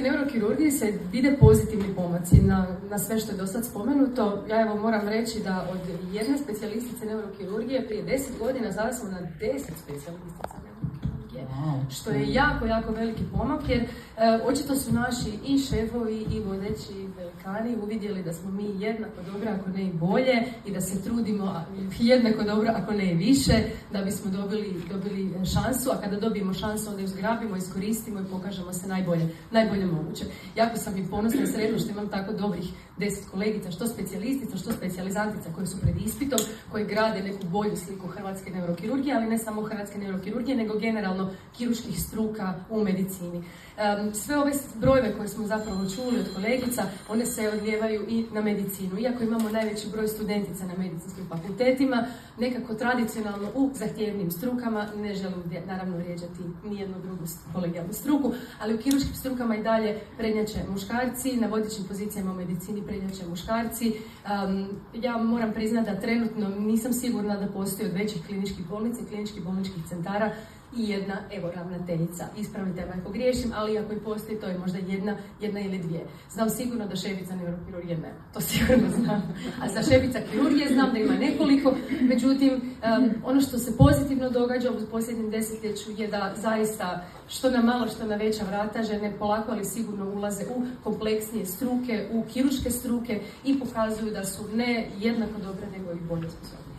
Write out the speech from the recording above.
neurokirurgiji se vide pozitivni pomaci na sve što je do sad spomenuto. Ja evo moram reći da od jedne specijalistice neurokirurgije prije 10 godina sada smo na 10 specijalistica neurokirurgije, što je jako, jako veliki pomak, jer očito su naši i šefovi i vodeći velikani uvidjeli da smo mi jednako dobro, ako ne i bolje, i da se trudimo jednako dobro, ako ne i više, da bismo dobili šansu, a kada dobijemo šansu onda ju zgrabimo, iskoristimo i pokažemo se najbolje moguće. Jako sam i ponosna i sretna što imam tako dobrih 10 kolegica, što specijalistica, što specijalizantica koje su pred ispitom, koji grade neku bolju sliku hrvatske neurokirurgije, ali ne samo hrvatske neurokirurgije, nego generalno kirurških struka u medicini. Sve ove brojeve koje smo zapravo čuli od kolegica, one se odlijevaju i na medicinu. Iako imamo najveći broj studentica na medicinskim fakultetima, nekako tradicionalno u zahtjevnim strukama, ne želim naravno vrijeđati nijednu drugu kolegijalnu struku, ali u kirurškim strukama i dalje prednjače muškarci, na vodećim pozicijama u medicini prednjače muškarci. Ja moram priznati da trenutno nisam sigurna da postoji od većih kliničkih bolnica i kliničkih bolničkih centara i jedna, evo, ravnateljica. Ispravite me ako griješim, ali ako i postoji, to je možda jedna ili dvije. Znam sigurno da šefica neurokirurgije nema, to sigurno znam. A za šefica kirurgije znam da ima nekoliko, međutim, ono što se pozitivno događa u posljednjem desetljeću je da zaista što na malo, što na veća vrata žene polako, ali sigurno ulaze u kompleksnije struke, u kirurške struke i pokazuju da su ne jednako dobre, nego i bolje sposobne.